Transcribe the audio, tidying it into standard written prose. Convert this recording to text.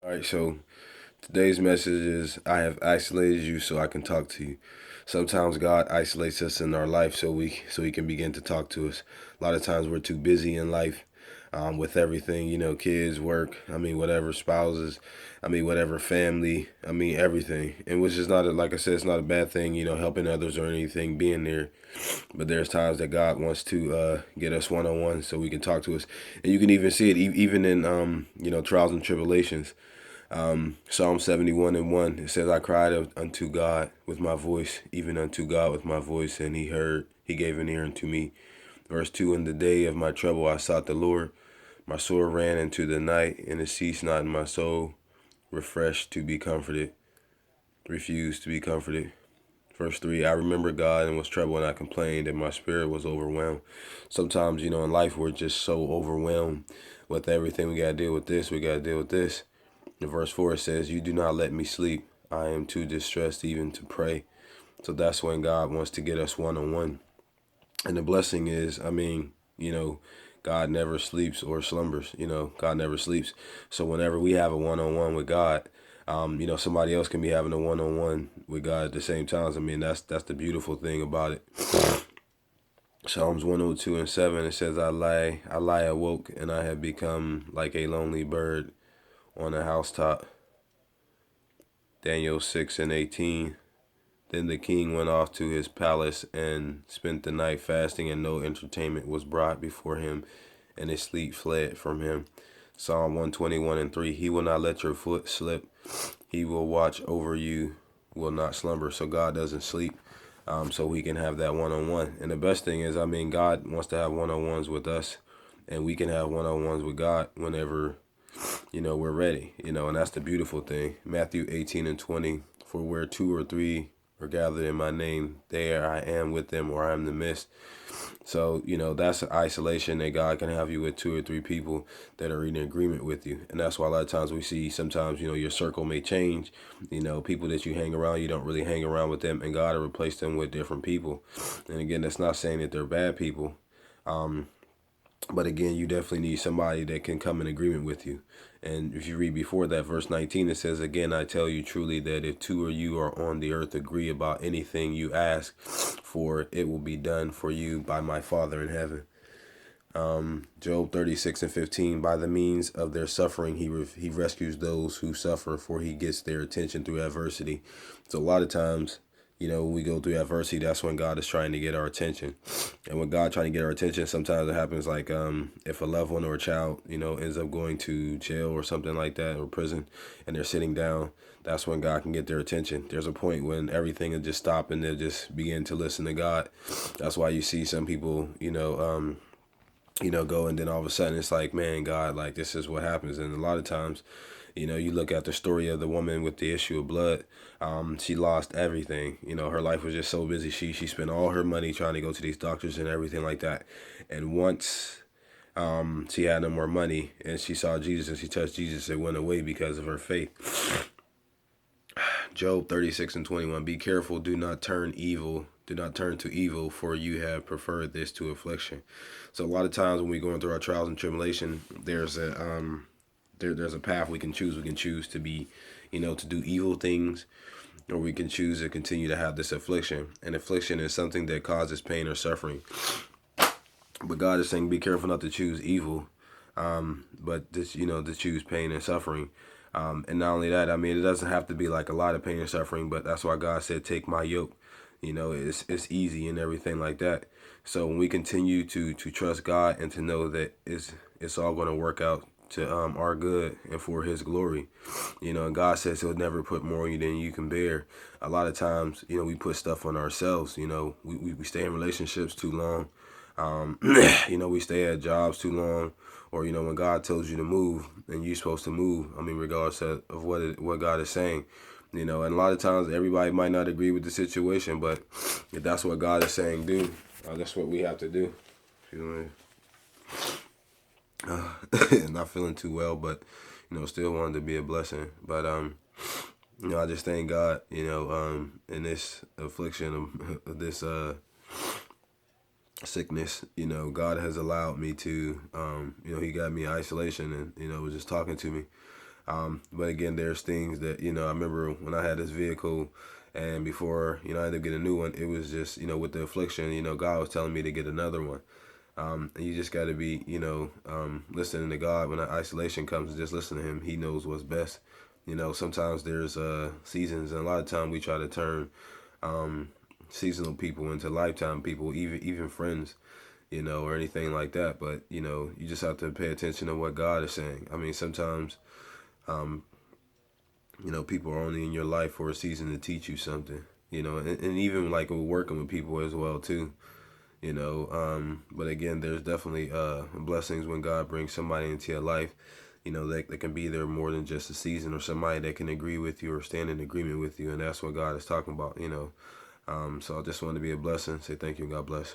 All right, so today's message is I have isolated you so I can talk to you. Sometimes God isolates us in our life so he can begin to talk to us. A lot of times we're too busy in life with everything, kids, work, whatever, spouses, whatever, family, everything. And which is not, like I said, it's not a bad thing, helping others or anything, being there. But there's times that God wants to get us one on one so we can talk to us. And you can even see it even in, trials and tribulations. Psalm 71 and 1, it says, I cried unto God with my voice, even unto God with my voice, and he heard, he gave an ear unto me. Verse 2, in the day of my trouble I sought the Lord. My soul ran into the night, and it ceased not in my soul, refreshed to be comforted, refused to be comforted. Verse 3, I remember God and was troubled, and I complained, and my spirit was overwhelmed. Sometimes, in life we're just so overwhelmed with everything. We got to deal with this, we got to deal with this. In verse 4 it says, you do not let me sleep. I am too distressed even to pray. So that's when God wants to get us one on one. And the blessing is, God never sleeps or slumbers. God never sleeps. So whenever we have a one on one with God, somebody else can be having a one on one with God at the same time. That's the beautiful thing about it. Psalms 102 and 7, it says, I lie awoke, and I have become like a lonely bird on a housetop. Daniel 6 and 18. Then the king went off to his palace and spent the night fasting, and no entertainment was brought before him, and his sleep fled from him. Psalm 121 and 3. He will not let your foot slip. He will watch over you, will not slumber. So God doesn't sleep. So we can have that one on one. And the best thing is, God wants to have one on ones with us, and we can have one on ones with God whenever we're ready, and that's the beautiful thing. Matthew 18 and 20, for where two or three are gathered in my name, there I am with them, or I am in the midst. So, that's an isolation that God can have you with two or three people that are in agreement with you. And that's why a lot of times we see sometimes, your circle may change. People that you hang around, you don't really hang around with them, and God will replace them with different people. And again, that's not saying that they're bad people. But again, you definitely need somebody that can come in agreement with you. And if you read before that, verse 19, it says, again, I tell you truly that if two of you are on the earth agree about anything you ask for, it will be done for you by my Father in heaven. Job 36 and 15, by the means of their suffering, he rescues those who suffer, for he gets their attention through adversity. So a lot of times, when we go through adversity, that's when God is trying to get our attention. And when God trying to get our attention, sometimes it happens like if a loved one or a child, ends up going to jail or something like that, or prison, and they're sitting down, that's when God can get their attention. There's a point when everything will just stop and they'll just begin to listen to God. That's why you see some people, go, and then all of a sudden it's like, man, God, like, this is what happens. And a lot of times, you look at the story of the woman with the issue of blood. She lost everything. Her life was just so busy. She spent all her money trying to go to these doctors and everything like that. And once she had no more money and she saw Jesus and she touched Jesus, it went away because of her faith. Job 36 and 21. Be careful, do not turn evil. Do not turn to evil, for you have preferred this to affliction. So a lot of times when we're going through our trials and tribulation, there's a path we can choose. We can choose to be, to do evil things, or we can choose to continue to have this affliction. And affliction is something that causes pain or suffering. But God is saying, be careful not to choose evil, but this, to choose pain and suffering. And not only that, it doesn't have to be like a lot of pain and suffering, but that's why God said, take my yoke. It's easy and everything like that. So when we continue to trust God and to know that it's all going to work out to our good and for his glory, and God says he'll never put more on you than you can bear. A lot of times, we put stuff on ourselves. We stay in relationships too long. We stay at jobs too long, or when God tells you to move and you're supposed to move. Regardless of what God is saying, and a lot of times everybody might not agree with the situation, but if that's what God is saying, do that's what we have to do. Not feeling too well, but still wanted to be a blessing. But I just thank God, in this affliction of this sickness, God has allowed me to, he got me in isolation and, was just talking to me. But again, there's things that, I remember when I had this vehicle, and before, I ended up getting a new one, it was just, with the affliction, God was telling me to get another one. And you just got to be, listening to God. When isolation comes, just listen to him. He knows what's best. Sometimes there's seasons, and a lot of time we try to turn seasonal people into lifetime people, even friends, or anything like that. But, you just have to pay attention to what God is saying. I mean, sometimes, people are only in your life for a season to teach you something, and even like with working with people as well, too. But again, there's definitely blessings when God brings somebody into your life, that can be there more than just a season, or somebody that can agree with you or stand in agreement with you. And that's what God is talking about. So I just want to be a blessing. Say thank you and God bless.